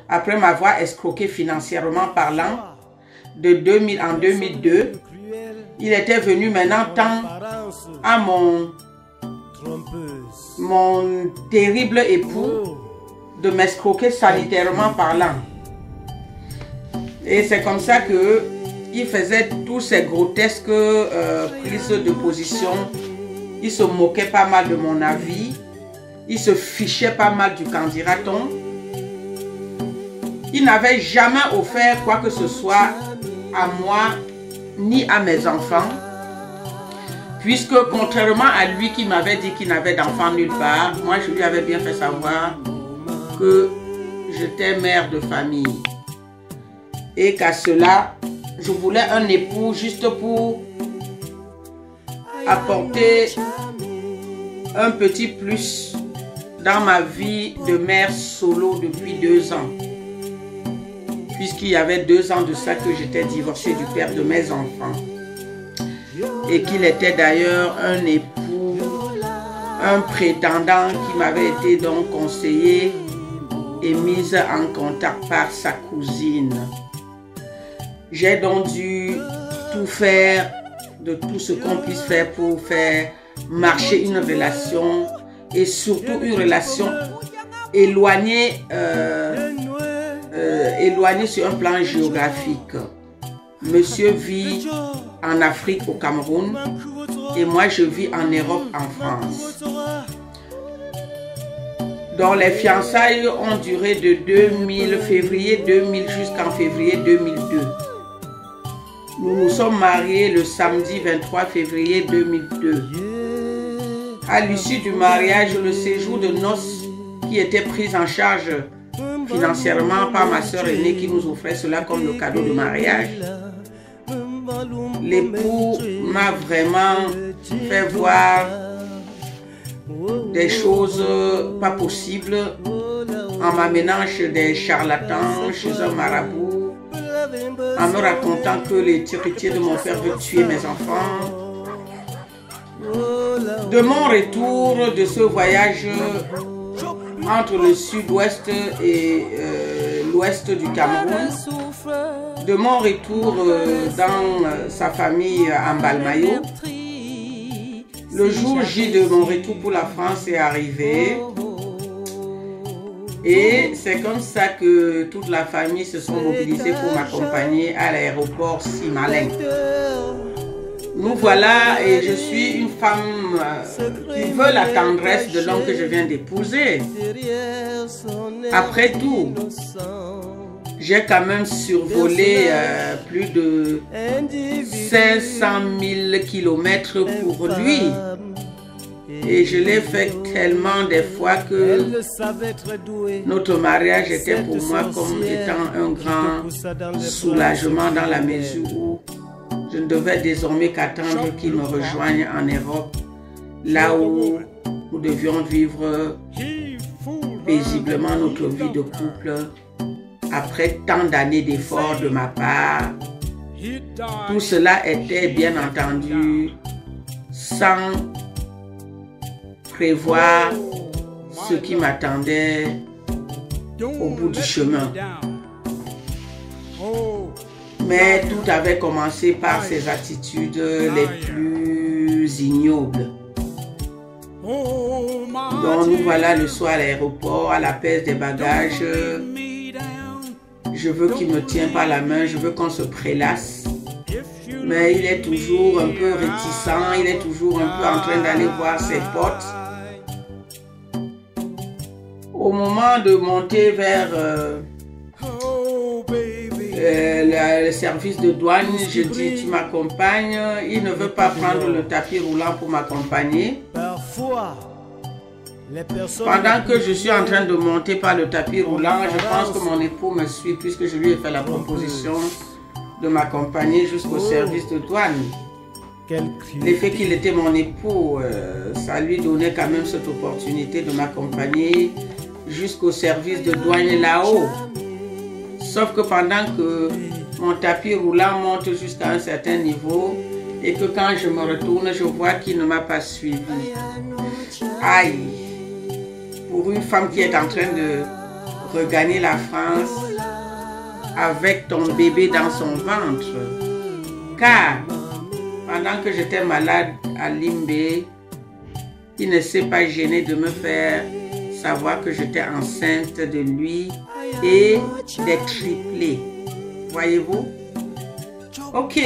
après m'avoir escroqué financièrement parlant en 2002. Il était venu maintenant temps à mon terrible époux de m'escroquer sanitairement parlant. Et c'est comme ça que il faisait tous ces grotesques prises de position. Il se moquait pas mal de mon avis. Il se fichait pas mal du candidaton. Il n'avait jamais offert quoi que ce soit à moi ni à mes enfants. Puisque contrairement à lui qui m'avait dit qu'il n'avait d'enfants nulle part, moi je lui avais bien fait savoir que j'étais mère de famille. Et qu'à cela, je voulais un époux juste pour apporter un petit plus dans ma vie de mère solo depuis 2 ans. Puisqu'il y avait 2 ans de ça que j'étais divorcée du père de mes enfants. Et qu'il était d'ailleurs un époux, un prétendant qui m'avait été donc conseillé et mis en contact par sa cousine. J'ai donc dû tout faire, de tout ce qu'on puisse faire pour faire marcher une relation et surtout une relation éloignée, éloignée sur un plan géographique. Monsieur vit en Afrique, au Cameroun, et moi je vis en Europe, en France. Donc les fiançailles ont duré de février 2000 jusqu'en février 2002. Nous nous sommes mariés le samedi 23 février 2002. À l'issue du mariage, le séjour de noces qui était pris en charge financièrement par ma soeur aînée qui nous offrait cela comme le cadeau de mariage. L'époux m'a vraiment fait voir des choses pas possibles en m'amenant chez des charlatans, chez un marabout, en me racontant que les héritiers de mon père veulent tuer mes enfants. De mon retour de ce voyage entre le sud-ouest et l'ouest du Cameroun, de mon retour dans sa famille à Mbalmayo, le jour J de mon retour pour la France est arrivé. Et c'est comme ça que toute la famille se sont mobilisés pour m'accompagner à l'aéroport Simalin. Nous voilà, et je suis une femme qui veut la tendresse de l'homme que je viens d'épouser. Après tout, j'ai quand même survolé plus de 500 000 kilomètres pour lui. Et je l'ai fait tellement des fois que notre mariage était pour moi comme étant un grand soulagement dans la mesure où je ne devais désormais qu'attendre qu'il me rejoigne en Europe, là où nous devions vivre paisiblement notre vie de couple après tant d'années d'efforts de ma part. Tout cela était bien entendu sans prévoir ce qui m'attendait au bout du chemin. Mais tout avait commencé par ses attitudes les plus ignobles. Donc nous voilà le soir à l'aéroport, à la pèse des bagages. Je veux qu'il me tienne par la main, je veux qu'on se prélasse. Mais il est toujours un peu réticent, il est toujours un peu en train d'aller voir ses potes. Au moment de monter vers le service de douane, je dis tu m'accompagnes. Il ne veut pas prendre le tapis roulant pour m'accompagner. Pendant que je suis en train de monter par le tapis roulant, je pense que mon époux me suit puisque je lui ai fait la proposition de m'accompagner jusqu'au service de douane. L'effet qu'il était mon époux, ça lui donnait quand même cette opportunité de m'accompagner jusqu'au service de douane là-haut. Sauf que pendant que mon tapis roulant monte jusqu'à un certain niveau et que quand je me retourne, je vois qu'il ne m'a pas suivi. Aïe! Pour une femme qui est en train de regagner la France avec ton bébé dans son ventre. Car pendant que j'étais malade à Limbé, il ne s'est pas gêné de me faire savoir que j'étais enceinte de lui et des triplés. Voyez-vous? Ok.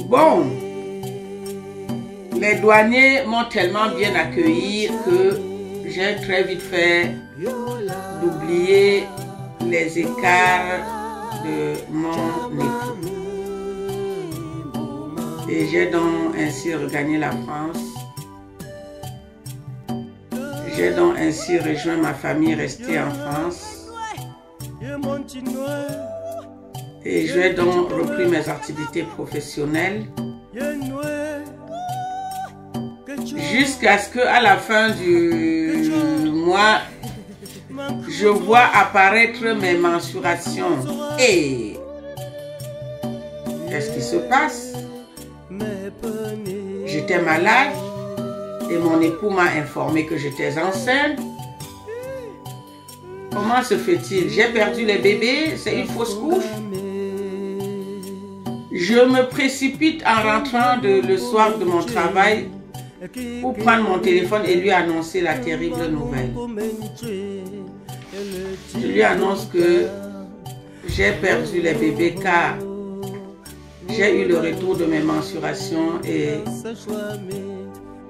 Bon. Les douaniers m'ont tellement bien accueilli que j'ai très vite fait d'oublier les écarts de mon époux. Et j'ai donc ainsi regagné la France. J'ai donc ainsi rejoint ma famille restée en France. Et j'ai donc repris mes activités professionnelles. Jusqu'à ce qu'à la fin du mois, je vois apparaître mes mensurations. Et qu'est-ce qui se passe? J'étais malade et mon époux m'a informé que j'étais enceinte. Comment se fait-il? J'ai perdu les bébés, c'est une fausse couche. Je me précipite en rentrant le soir de mon travail pour prendre mon téléphone et lui annoncer la terrible nouvelle. Je lui annonce que j'ai perdu les bébés car j'ai eu le retour de mes mensurations et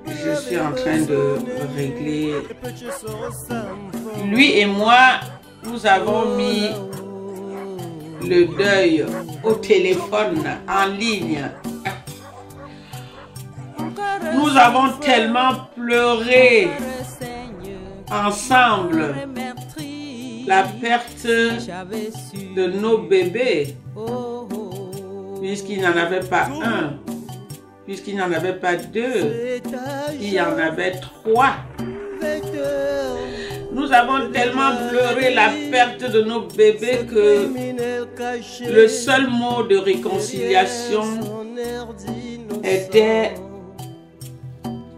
je suis en train de régler. Lui et moi, nous avons mis le deuil au téléphone en ligne. Nous avons tellement pleuré ensemble la perte de nos bébés, puisqu'il n'y en avait pas un, puisqu'il n'y en avait pas deux, il y en avait trois. Nous avons tellement pleuré la perte de nos bébés que le seul mot de réconciliation était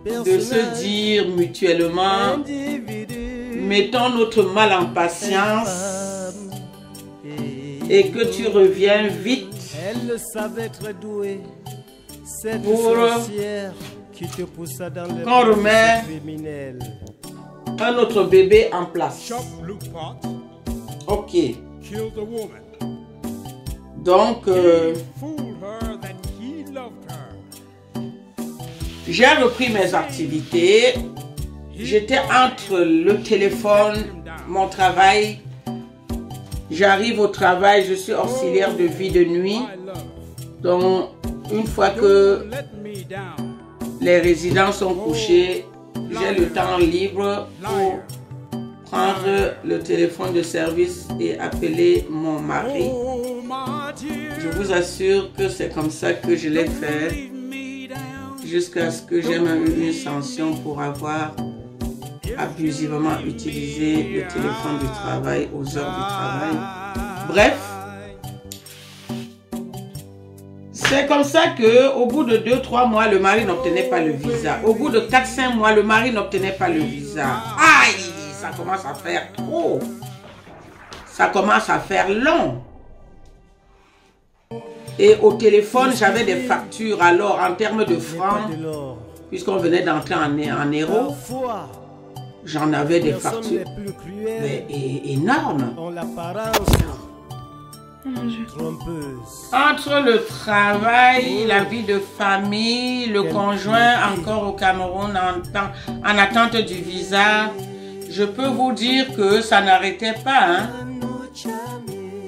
de se dire mutuellement, mettons notre mal en patience et que tu reviens vite pour qu'on remette un autre bébé en place. Ok. Donc, j'ai repris mes activités. J'étais entre le téléphone, mon travail. J'arrive au travail, je suis auxiliaire de vie de nuit. Donc, une fois que les résidents sont couchés, j'ai le temps libre pour prendre le téléphone de service et appeler mon mari. Je vous assure que c'est comme ça que je l'ai fait jusqu'à ce que j'ai même eu une sanction pour avoir abusivement utilisé le téléphone du travail aux heures du travail. Bref, c'est comme ça que au bout de 2-3 mois, le mari n'obtenait pas le visa. Au bout de 4-5 mois, le mari n'obtenait pas le visa. Aïe, ça commence à faire trop. Ça commence à faire long. Et au téléphone, j'avais des factures. Alors, en termes de francs, puisqu'on venait d'entrer en euros, j'en avais des factures énormes. Entre le travail, la vie de famille, le conjoint encore au Cameroun en attente du visa, je peux vous dire que ça n'arrêtait pas. Hein?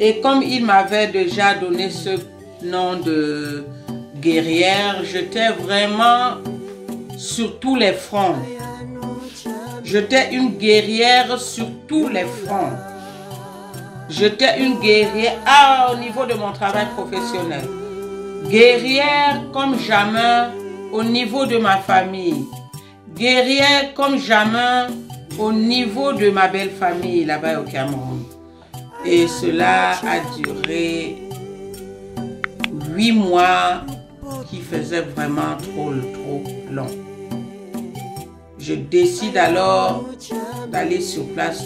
Et comme il m'avait déjà donné ce nom de guerrière, j'étais vraiment sur tous les fronts. J'étais une guerrière sur tous les fronts. J'étais une guerrière au niveau de mon travail professionnel. Guerrière comme jamais au niveau de ma famille. Guerrière comme jamais au niveau de ma belle famille là-bas au Cameroun. Et cela a duré 8 mois qui faisaient vraiment trop long. Je décide alors d'aller sur place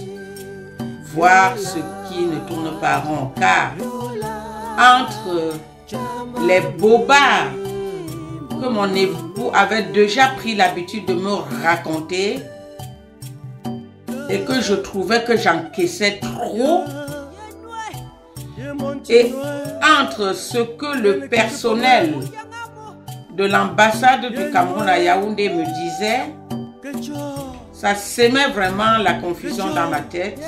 voir ce qui ne tourne pas rond, car entre les bobards que mon époux avait déjà pris l'habitude de me raconter et que je trouvais que j'encaissais trop, et entre ce que le personnel de l'ambassade du Cameroun à Yaoundé me disait, ça sémait vraiment la confusion dans ma tête.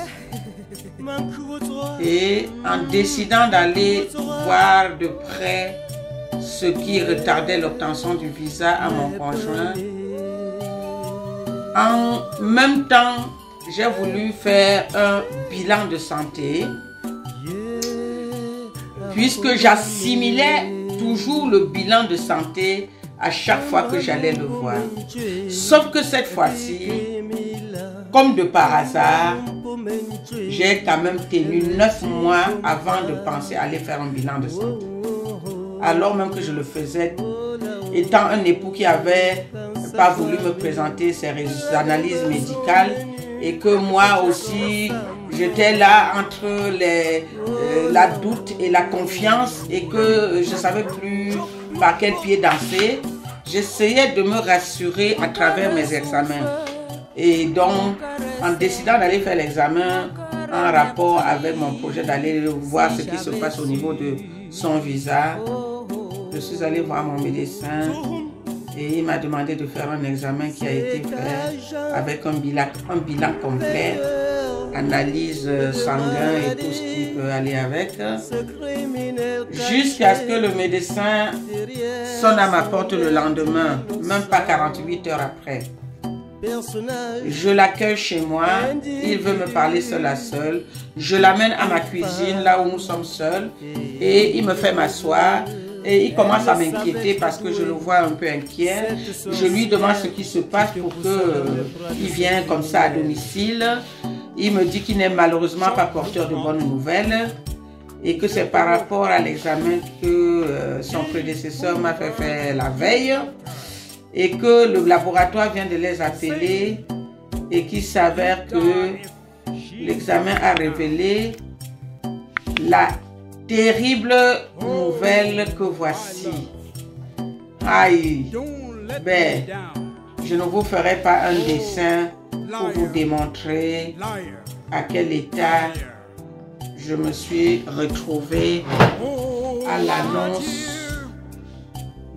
Et en décidant d'aller voir de près ce qui retardait l'obtention du visa à mon conjoint, en même temps, j'ai voulu faire un bilan de santé, puisque j'assimilais toujours le bilan de santé à chaque fois que j'allais le voir. Sauf que cette fois-ci, comme de par hasard, j'ai quand même tenu 9 mois avant de penser aller faire un bilan de santé. Alors même que je le faisais, étant un époux qui avait pas voulu me présenter ses analyses médicales et que moi aussi, j'étais là entre la doute et la confiance et que je ne savais plus par quel pied danser. J'essayais de me rassurer à travers mes examens. Et donc, en décidant d'aller faire l'examen en rapport avec mon projet d'aller voir ce qui se passe au niveau de son visa, je suis allé voir mon médecin et il m'a demandé de faire un examen qui a été fait avec un bilan complet, analyse sanguine et tout ce qui peut aller avec, jusqu'à ce que le médecin sonne à ma porte le lendemain, même pas 48 heures après. Je l'accueille chez moi, il veut me parler seul à seul, je l'amène à ma cuisine, là où nous sommes seuls, et il me fait m'asseoir. Et il commence à m'inquiéter parce que je le vois un peu inquiet. Je lui demande ce qui se passe pour qu'il vienne comme ça à domicile. Il me dit qu'il n'est malheureusement pas porteur de bonnes nouvelles et que c'est par rapport à l'examen que son prédécesseur m'a fait faire la veille et que le laboratoire vient de les appeler et qu'il s'avère que l'examen a révélé la terrible nouvelle que voici. Aïe, ben, je ne vous ferai pas un dessin pour vous démontrer à quel état je me suis retrouvée à l'annonce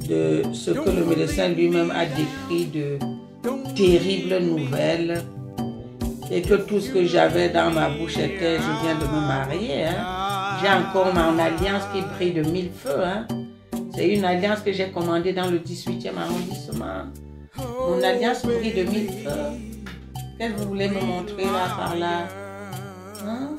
de ce que le médecin lui-même a décrit de terribles nouvelles et que tout ce que j'avais dans ma bouche était « je viens de me marier hein. ». J'ai encore mon alliance qui brille de 1000 feux. Hein. C'est une alliance que j'ai commandée dans le 18e arrondissement. Mon alliance brille de 1000 feux. Qu'est-ce que vous voulez me montrer là, par là? Hein?